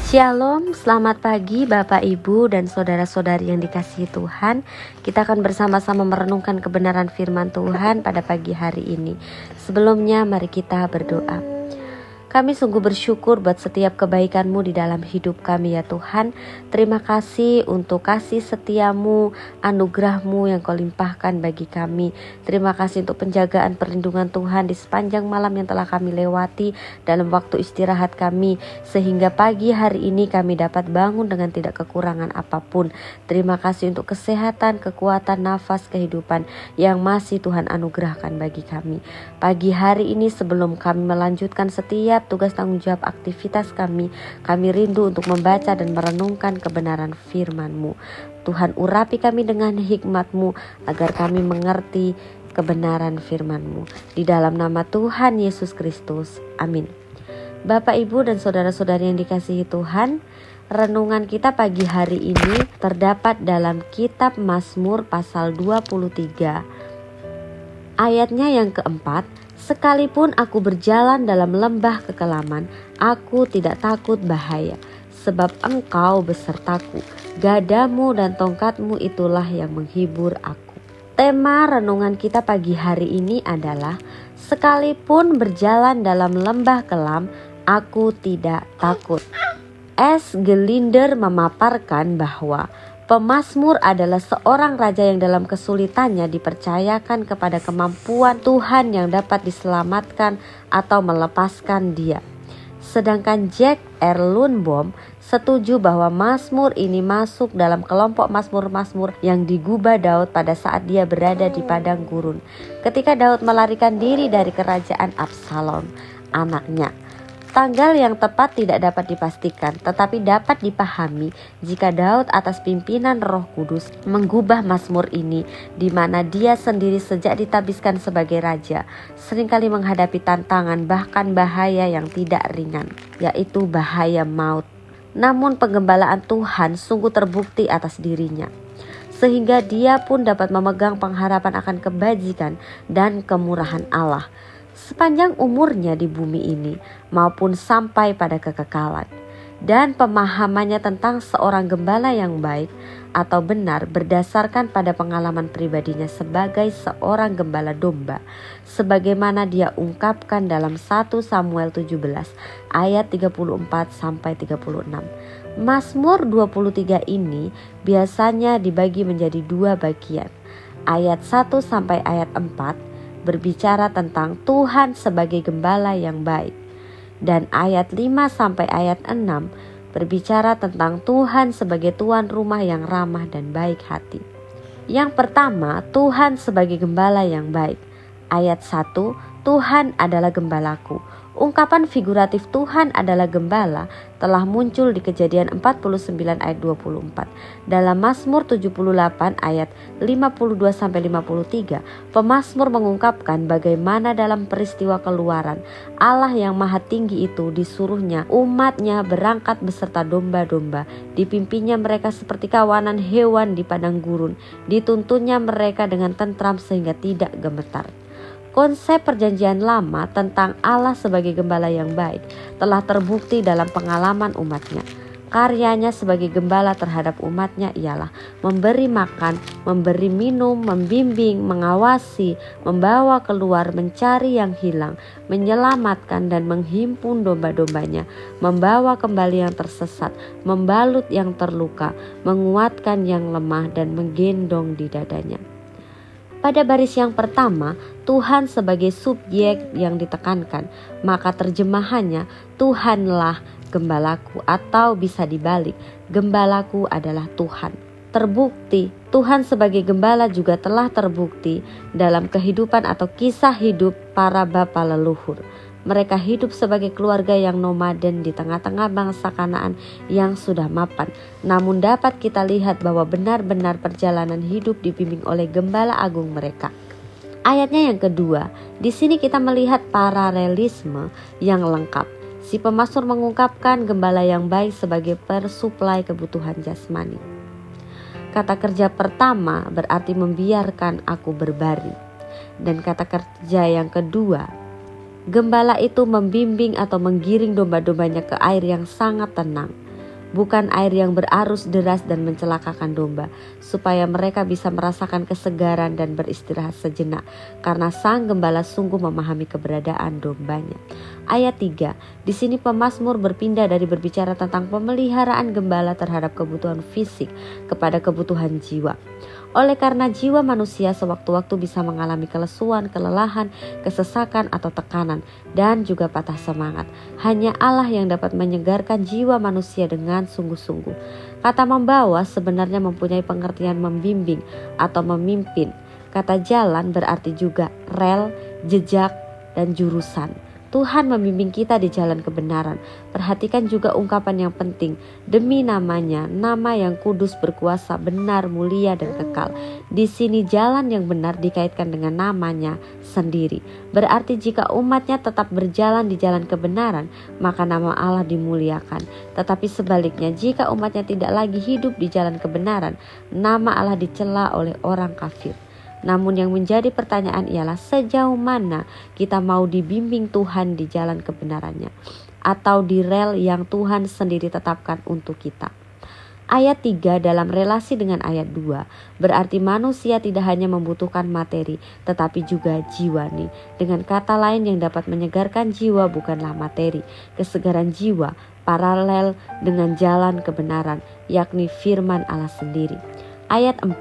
Shalom, selamat pagi Bapak Ibu dan saudara-saudari yang dikasihi Tuhan. Kita akan bersama-sama merenungkan kebenaran firman Tuhan pada pagi hari ini. Sebelumnya mari kita berdoa. Kami sungguh bersyukur buat setiap kebaikan-Mu di dalam hidup kami ya Tuhan. Terima kasih untuk kasih setia-Mu, anugerah-Mu yang Kau limpahkan bagi kami. Terima kasih untuk penjagaan perlindungan Tuhan di sepanjang malam yang telah kami lewati dalam waktu istirahat kami. Sehingga pagi hari ini kami dapat bangun dengan tidak kekurangan apapun. Terima kasih untuk kesehatan, kekuatan, nafas, kehidupan yang masih Tuhan anugerahkan bagi kami. Pagi hari ini sebelum kami melanjutkan setiap tugas tanggung jawab aktivitas kami rindu untuk membaca dan merenungkan kebenaran firman-Mu. Tuhan urapi kami dengan hikmat-Mu agar kami mengerti kebenaran firman-Mu. Di dalam nama Tuhan Yesus Kristus, amin. Bapak, Ibu, dan saudara-saudari yang dikasihi Tuhan, renungan kita pagi hari ini terdapat dalam kitab Mazmur pasal 23. Ayatnya yang keempat, sekalipun aku berjalan dalam lembah kekelaman, aku tidak takut bahaya, sebab Engkau besertaku, gadamu dan tongkatmu itulah yang menghibur aku. Tema renungan kita pagi hari ini adalah, sekalipun berjalan dalam lembah kelam, aku tidak takut. S. Gelinder memaparkan bahwa pemazmur adalah seorang raja yang dalam kesulitannya dipercayakan kepada kemampuan Tuhan yang dapat diselamatkan atau melepaskan dia. Sedangkan Jack R. Lundbaum setuju bahwa mazmur ini masuk dalam kelompok mazmur-mazmur yang digubah Daud pada saat dia berada di padang gurun. Ketika Daud melarikan diri dari kerajaan Absalom, anaknya. Tanggal yang tepat tidak dapat dipastikan, tetapi dapat dipahami jika Daud atas pimpinan Roh Kudus menggubah mazmur ini, di mana dia sendiri sejak ditabiskan sebagai raja seringkali menghadapi tantangan bahkan bahaya yang tidak ringan, yaitu bahaya maut. Namun penggembalaan Tuhan sungguh terbukti atas dirinya, sehingga dia pun dapat memegang pengharapan akan kebajikan dan kemurahan Allah sepanjang umurnya di bumi ini maupun sampai pada kekekalan. Dan pemahamannya tentang seorang gembala yang baik atau benar berdasarkan pada pengalaman pribadinya sebagai seorang gembala domba, sebagaimana dia ungkapkan dalam 1 Samuel 17 ayat 34-36. Mazmur 23 ini biasanya dibagi menjadi dua bagian. Ayat 1 sampai ayat 4 berbicara tentang Tuhan sebagai gembala yang baik, dan ayat 5 sampai ayat 6 berbicara tentang Tuhan sebagai tuan rumah yang ramah dan baik hati. Yang pertama, Tuhan sebagai gembala yang baik. Ayat 1, Tuhan adalah gembalaku. Ungkapan figuratif Tuhan adalah gembala telah muncul di Kejadian 49 ayat 24. Dalam Mazmur 78 ayat 52-53, pemazmur mengungkapkan bagaimana dalam peristiwa keluaran, Allah yang maha tinggi itu disuruhnya umatnya berangkat beserta domba-domba, dipimpinnya mereka seperti kawanan hewan di padang gurun, dituntunnya mereka dengan tentram sehingga tidak gemetar. Konsep perjanjian lama tentang Allah sebagai gembala yang baik telah terbukti dalam pengalaman umatnya. Karyanya sebagai gembala terhadap umatnya ialah memberi makan, memberi minum, membimbing, mengawasi, membawa keluar, mencari yang hilang, menyelamatkan dan menghimpun domba-dombanya, membawa kembali yang tersesat, membalut yang terluka, menguatkan yang lemah dan menggendong di dadanya. Pada baris yang pertama, Tuhan sebagai subjek yang ditekankan, maka terjemahannya Tuhanlah gembalaku, atau bisa dibalik, gembalaku adalah Tuhan. Terbukti, Tuhan sebagai gembala juga telah terbukti dalam kehidupan atau kisah hidup para bapa leluhur. Mereka hidup sebagai keluarga yang nomaden di tengah-tengah bangsa Kanaan yang sudah mapan. Namun dapat kita lihat bahwa benar-benar perjalanan hidup dibimbing oleh gembala agung mereka. Ayatnya yang kedua, di sini kita melihat paralelisme yang lengkap. Si pemazmur mengungkapkan gembala yang baik sebagai persuplai kebutuhan jasmani. Kata kerja pertama berarti membiarkan aku berbaring. Dan kata kerja yang kedua, gembala itu membimbing atau menggiring domba-dombanya ke air yang sangat tenang, bukan air yang berarus deras dan mencelakakan domba, supaya mereka bisa merasakan kesegaran dan beristirahat sejenak, karena sang gembala sungguh memahami keberadaan dombanya. Ayat 3, di sini pemazmur berpindah dari berbicara tentang pemeliharaan gembala terhadap kebutuhan fisik kepada kebutuhan jiwa. Oleh karena jiwa manusia sewaktu-waktu bisa mengalami kelesuan, kelelahan, kesesakan atau tekanan, dan juga patah semangat. Hanya Allah yang dapat menyegarkan jiwa manusia dengan sungguh-sungguh. Kata membawa sebenarnya mempunyai pengertian membimbing atau memimpin. Kata jalan berarti juga rel, jejak, dan jurusan. Tuhan membimbing kita di jalan kebenaran. Perhatikan juga ungkapan yang penting. Demi namanya, nama yang kudus, berkuasa, benar, mulia, dan kekal. Di sini jalan yang benar dikaitkan dengan namanya sendiri. Berarti jika umatnya tetap berjalan di jalan kebenaran, maka nama Allah dimuliakan. Tetapi sebaliknya, jika umatnya tidak lagi hidup di jalan kebenaran, nama Allah dicela oleh orang kafir. Namun yang menjadi pertanyaan ialah sejauh mana kita mau dibimbing Tuhan di jalan kebenarannya, atau di rel yang Tuhan sendiri tetapkan untuk kita. Ayat 3 dalam relasi dengan ayat 2 berarti manusia tidak hanya membutuhkan materi tetapi juga jiwani. Dengan kata lain, yang dapat menyegarkan jiwa bukanlah materi. Kesegaran jiwa paralel dengan jalan kebenaran, yakni firman Allah sendiri. Ayat 4,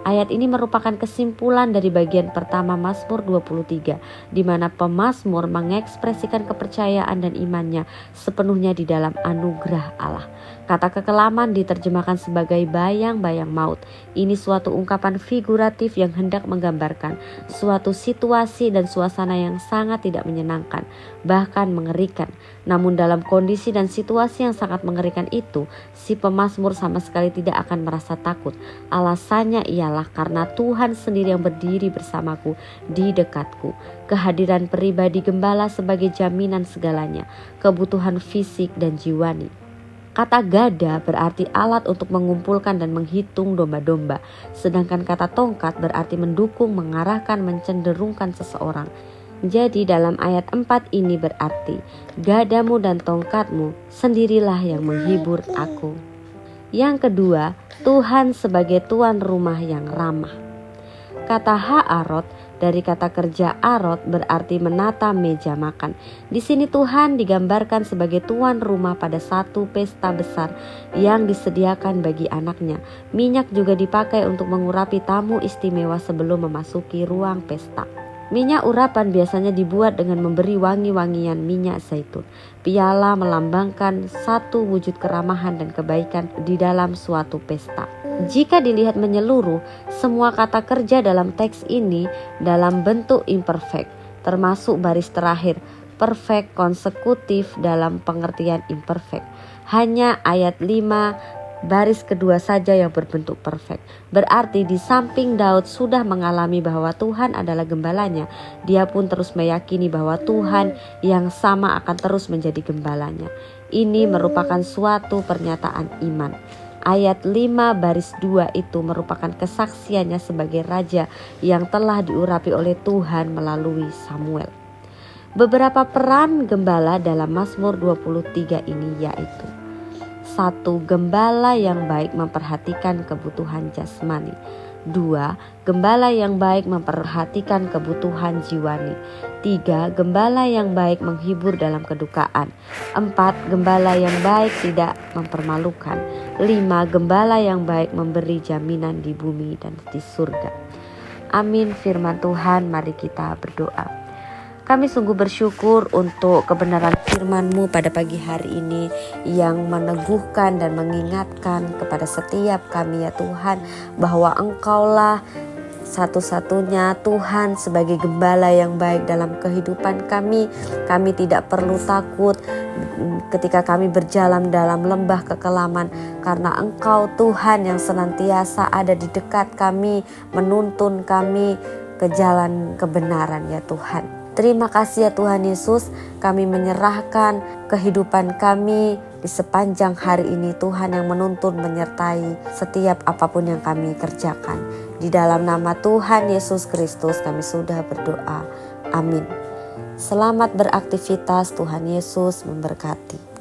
ayat ini merupakan kesimpulan dari bagian pertama Mazmur 23, di mana pemazmur mengekspresikan kepercayaan dan imannya sepenuhnya di dalam anugerah Allah. Kata kekelaman diterjemahkan sebagai bayang-bayang maut. Ini suatu ungkapan figuratif yang hendak menggambarkan suatu situasi dan suasana yang sangat tidak menyenangkan, bahkan mengerikan. Namun dalam kondisi dan situasi yang sangat mengerikan itu, si pemazmur sama sekali tidak akan merasa takut. Alasannya ialah karena Tuhan sendiri yang berdiri bersamaku di dekatku. Kehadiran pribadi gembala sebagai jaminan segalanya, kebutuhan fisik dan jiwani. Kata gada berarti alat untuk mengumpulkan dan menghitung domba-domba, sedangkan kata tongkat berarti mendukung, mengarahkan, mencenderungkan seseorang. Jadi dalam ayat 4 ini berarti gadamu dan tongkatmu sendirilah yang menghibur aku. Yang kedua, Tuhan sebagai tuan rumah yang ramah. Kata ha'arot dari kata kerja arot berarti menata meja makan. Di sini Tuhan digambarkan sebagai tuan rumah pada satu pesta besar yang disediakan bagi anaknya. Minyak juga dipakai untuk mengurapi tamu istimewa sebelum memasuki ruang pesta. Minyak urapan biasanya dibuat dengan memberi wangi-wangian minyak zaitun. Piala melambangkan satu wujud keramahan dan kebaikan di dalam suatu pesta. Jika dilihat menyeluruh, semua kata kerja dalam teks ini dalam bentuk imperfect, termasuk baris terakhir, perfect konsekutif dalam pengertian imperfect. Hanya ayat 5 baris kedua saja yang berbentuk perfect. Berarti di samping Daud sudah mengalami bahwa Tuhan adalah gembalanya, dia pun terus meyakini bahwa Tuhan yang sama akan terus menjadi gembalanya. Ini merupakan suatu pernyataan iman. Ayat 5 baris 2 itu merupakan kesaksiannya sebagai raja yang telah diurapi oleh Tuhan melalui Samuel. Beberapa peran gembala dalam Mazmur 23 ini yaitu: 1. Gembala yang baik memperhatikan kebutuhan jasmani. 2. Gembala yang baik memperhatikan kebutuhan jiwani. 3. Gembala yang baik menghibur dalam kedukaan. 4. Gembala yang baik tidak mempermalukan. 5. Gembala yang baik memberi jaminan di bumi dan di surga. Amin firman Tuhan, mari kita berdoa. Kami sungguh bersyukur untuk kebenaran firman-Mu pada pagi hari ini yang meneguhkan dan mengingatkan kepada setiap kami ya Tuhan, bahwa Engkaulah satu-satunya Tuhan sebagai gembala yang baik dalam kehidupan kami. Kami tidak perlu takut ketika kami berjalan dalam lembah kekelaman, karena Engkau Tuhan yang senantiasa ada di dekat kami, menuntun kami ke jalan kebenaran ya Tuhan. Terima kasih ya Tuhan Yesus, kami menyerahkan kehidupan kami di sepanjang hari ini Tuhan, yang menuntun menyertai setiap apapun yang kami kerjakan. Di dalam nama Tuhan Yesus Kristus kami sudah berdoa. Amin. Selamat beraktivitas, Tuhan Yesus memberkati.